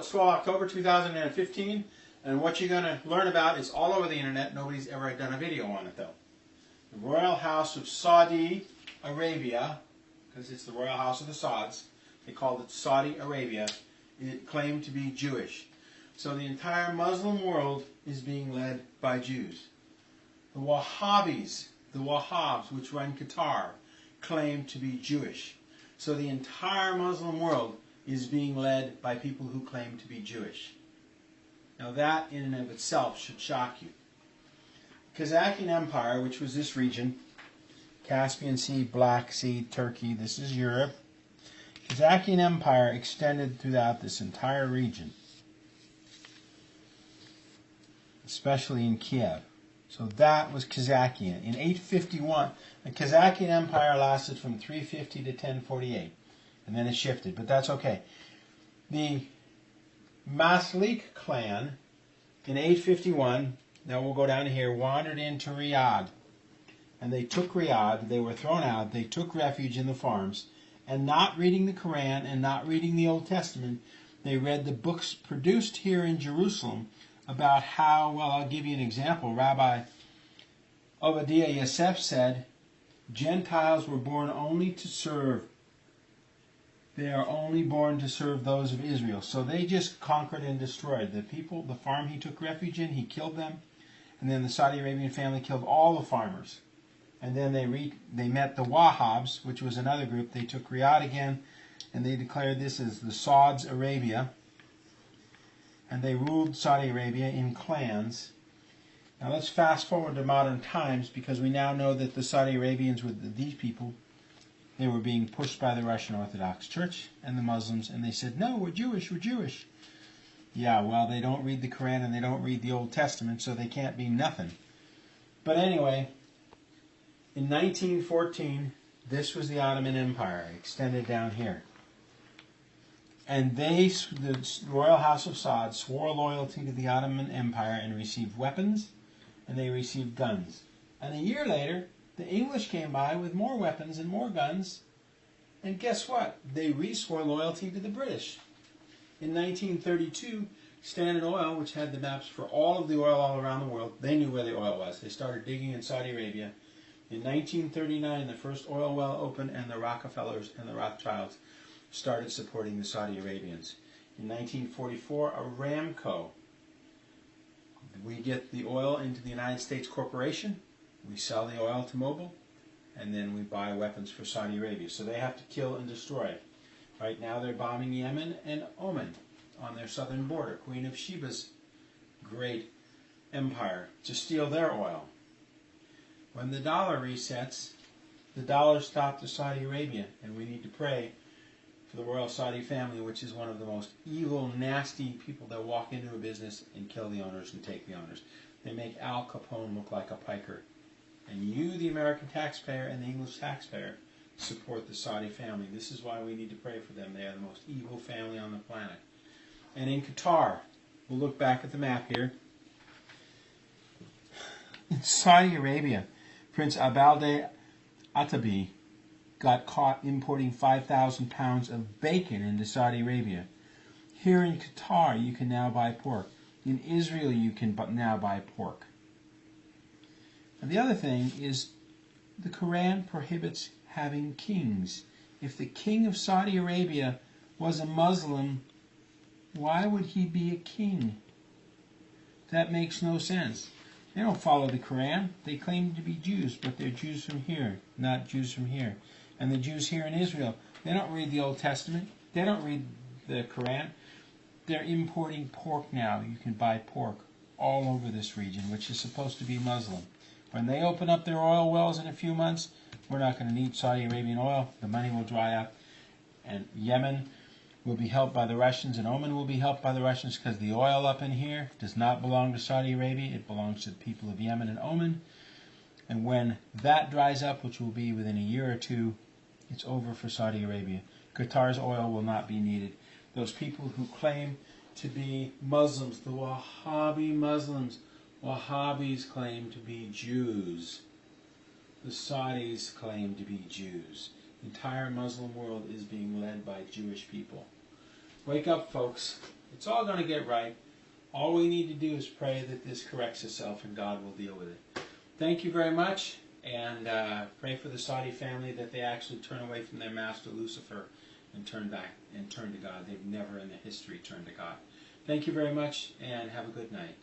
It's 12 October 2015, and what you're going to learn about is all over the internet. Nobody's ever done a video on it, though. The Royal House of Saudi Arabia, because it's the Royal House of the Sauds, they called it Saudi Arabia, it claimed to be Jewish. So the entire Muslim world is being led by Jews. The Wahhabis, the Wahhabs, which run Qatar, claim to be Jewish. So the entire Muslim world is being led by people who claim to be Jewish. Now that in and of itself should shock you. Kazakhstan Empire, which was this region, Caspian Sea, Black Sea, Turkey, this is Europe. Kazakhstan Empire extended throughout this entire region, especially in Kiev. So that was Kazakhstan. In 851, the Kazakhstan Empire lasted from 350 to 1048. And then it shifted, but that's okay. The Maslik clan in 851, now we'll go down here, wandered into Riyadh. And they took Riyadh, they were thrown out, they took refuge in the farms. And not reading the Quran and not reading the Old Testament, they read the books produced here in Jerusalem about how, well, I'll give you an example. Rabbi Obadiah Yosef said, Gentiles were born only to serve. They are only born to serve those of Israel. So they just conquered and destroyed. The people, the farm he took refuge in, he killed them. And then the Saudi Arabian family killed all the farmers. And then they met the Wahhabs, which was another group. They took Riyadh again, and they declared this as the Saudi Arabia. And they ruled Saudi Arabia in clans. Now let's fast forward to modern times, because we now know that the Saudi Arabians, with these people, they were being pushed by the Russian Orthodox Church and the Muslims, and they said, no, we're Jewish, we're Jewish. Yeah, well, they don't read the Quran and they don't read the Old Testament, so they can't be nothing. But anyway, in 1914, this was the Ottoman Empire, extended down here. And they, the Royal House of Saud, swore loyalty to the Ottoman Empire and received weapons, and they received guns. And a year later, the English came by with more weapons and more guns, and guess what? They re-swore loyalty to the British. In 1932, Standard Oil, which had the maps for all of the oil all around the world, they knew where the oil was. They started digging in Saudi Arabia. In 1939, the first oil well opened, and the Rockefellers and the Rothschilds started supporting the Saudi Arabians. In 1944, Aramco. We get the oil into the United States Corporation. We sell the oil to Mobil, and then we buy weapons for Saudi Arabia. So they have to kill and destroy. Right now they're bombing Yemen and Oman on their southern border, Queen of Sheba's great empire, to steal their oil. When the dollar resets, the dollar stopped to Saudi Arabia, and we need to pray for the royal Saudi family, which is one of the most evil, nasty people that walk into a business and kill the owners and take the owners. They make Al Capone look like a piker. And you, the American taxpayer and the English taxpayer, support the Saudi family. This is why we need to pray for them. They are the most evil family on the planet. And in Qatar, we'll look back at the map here. In Saudi Arabia, Prince Abalde Atabi got caught importing 5,000 pounds of bacon into Saudi Arabia. Here in Qatar, you can now buy pork. In Israel, you can now buy pork. And the other thing is, the Quran prohibits having kings. If the king of Saudi Arabia was a Muslim, why would he be a king? That makes no sense. They don't follow the Quran. They claim to be Jews, but they're Jews from here, not Jews from here. And the Jews here in Israel, they don't read the Old Testament. They don't read the Quran. They're importing pork now. You can buy pork all over this region, which is supposed to be Muslim. When they open up their oil wells in a few months, we're not going to need Saudi Arabian oil. The money will dry up. And Yemen will be helped by the Russians, and Oman will be helped by the Russians, because the oil up in here does not belong to Saudi Arabia. It belongs to the people of Yemen and Oman. And when that dries up, which will be within a year or two, it's over for Saudi Arabia. Qatar's oil will not be needed. Those people who claim to be Muslims, the Wahhabi Muslims, Wahhabis claim to be Jews. The Saudis claim to be Jews. The entire Muslim world is being led by Jewish people. Wake up, folks. It's It's all going to get right. All we need to do is pray that this corrects itself, and God will deal with it. Thank you very much, and pray for the Saudi family that they actually turn away from their master Lucifer and turn back and turn to God. They've never in their history turned to God. Thank you very much, and have a good night.